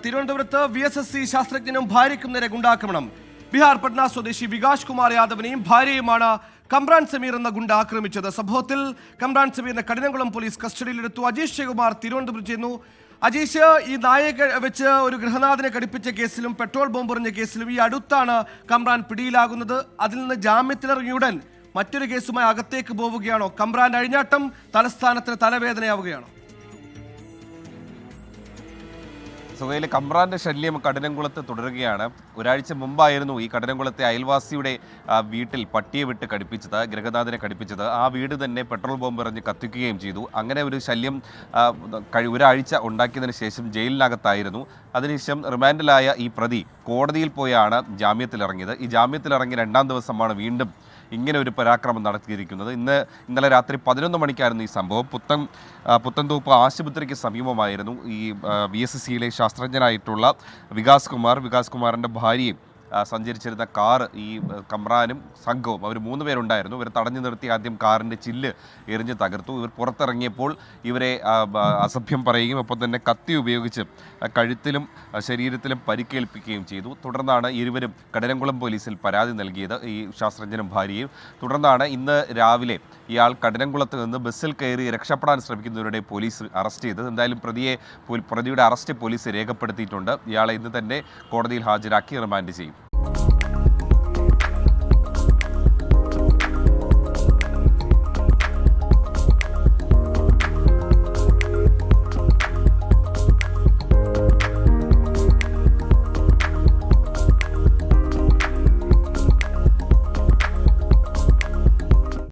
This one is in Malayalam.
തിരുവനന്തപുരത്ത് VSSC ശാസ്ത്രജ്ഞനും ഭാര്യയ്ക്കും നേരെ ഗുണ്ടാക്രമണം. ബീഹാർ പട്ന സ്വദേശി വികാസ് കുമാർ യാദവിനെയും ഭാര്യയുമാണ് കമ്രാൻ സമീർ എന്ന ഗുണ്ട ആക്രമിച്ചത്. സംഭവത്തിൽ കമ്രാൻ സമീറിനെ കഠിനംകുളം പോലീസ് കസ്റ്റഡിയിലെടുത്തു. അജീഷ് ശിവകുമാർ തിരുവനന്തപുരത്ത് ചെന്നു. അജീഷ്, ഈ നായയെ വെച്ച് ഒരു ഗൃഹനാഥനെ കടിപ്പിച്ച കേസിലും പെട്രോൾ ബോംബെറിഞ്ഞ കേസിലും ഈ അടുത്താണ് കമ്രാൻ പിടിയിലാകുന്നത്. അതിൽ നിന്ന് ജാമ്യത്തിലിറങ്ങിയുടൻ മറ്റൊരു കേസുമായി അകത്തേക്ക് പോവുകയാണോ? കമ്രാൻ അഴിഞ്ഞാട്ടം തലസ്ഥാനത്തിന് തലവേദനയാവുകയാണോ? സുഹൈലെ, കമ്രാന്റെ ശല്യം കഠിനംകുളത്ത് തുടരുകയാണ്. ഒരാഴ്ച മുമ്പായിരുന്നു ഈ കഠിനംകുളത്തെ അയൽവാസിയുടെ വീട്ടിൽ പട്ടിയെ വിട്ട് കടിപ്പിച്ചത്, ഗൃഹനാഥനെ കടിപ്പിച്ചത്. ആ വീട് തന്നെ പെട്രോൾ ബോംബ് എറിഞ്ഞ് കത്തിക്കുകയും ചെയ്തു. അങ്ങനെ ഒരു ശല്യം ഒരാഴ്ച ഉണ്ടാക്കിയതിന് ശേഷം ജയിലിനകത്തായിരുന്നു. അതിനുശേഷം റിമാൻഡിലായ ഈ പ്രതി കോടതിയിൽ പോയാണ് ജാമ്യത്തിലിറങ്ങിയത്. ഈ ജാമ്യത്തിലിറങ്ങിയ 2-ാം ദിവസമാണ് വീണ്ടും ഇങ്ങനെ ഒരു പരാക്രമം നടത്തിയിരിക്കുന്നത്. ഇന്നലെ രാത്രി 11 മണിക്കായിരുന്നു ഈ സംഭവം. പുത്തൻതോപ്പ് ആശുപത്രിക്ക് സമീപമായിരുന്നു ഈ VSSCയിലെ ശാസ്ത്രജ്ഞനായിട്ടുള്ള വികാസ് കുമാറിൻ്റെ ഭാര്യയും സഞ്ചരിച്ചിരുന്ന കാർ ഈ കമ്രാനും സംഘവും അവർ 3 പേരുണ്ടായിരുന്നു. ഇവർ തടഞ്ഞു നിർത്തി ആദ്യം കാറിൻ്റെ ചില്ല് എറിഞ്ഞ് തകർത്തു. ഇവർ പുറത്തിറങ്ങിയപ്പോൾ ഇവരെ അസഭ്യം പറയുകയും ഒപ്പം തന്നെ കത്തി ഉപയോഗിച്ച് കഴുത്തിലും ശരീരത്തിലും പരിക്കേൽപ്പിക്കുകയും ചെയ്തു. തുടർന്നാണ് ഇരുവരും കഠിനംകുളം പോലീസിൽ പരാതി നൽകിയത്, ഈ ശാസ്ത്രജ്ഞനും ഭാര്യയും. തുടർന്നാണ് ഇന്ന് രാവിലെ ഇയാൾ കഠിനംകുളത്ത് നിന്ന് ബസ്സിൽ കയറി രക്ഷപ്പെടാൻ ശ്രമിക്കുന്നവരുടെ പോലീസ് അറസ്റ്റ് ചെയ്തത്. എന്തായാലും പ്രതിയുടെ അറസ്റ്റ് പോലീസ് രേഖപ്പെടുത്തിയിട്ടുണ്ട്. ഇയാളെ ഇന്ന് തന്നെ കോടതിയിൽ ഹാജരാക്കി റിമാൻഡ് ചെയ്യും.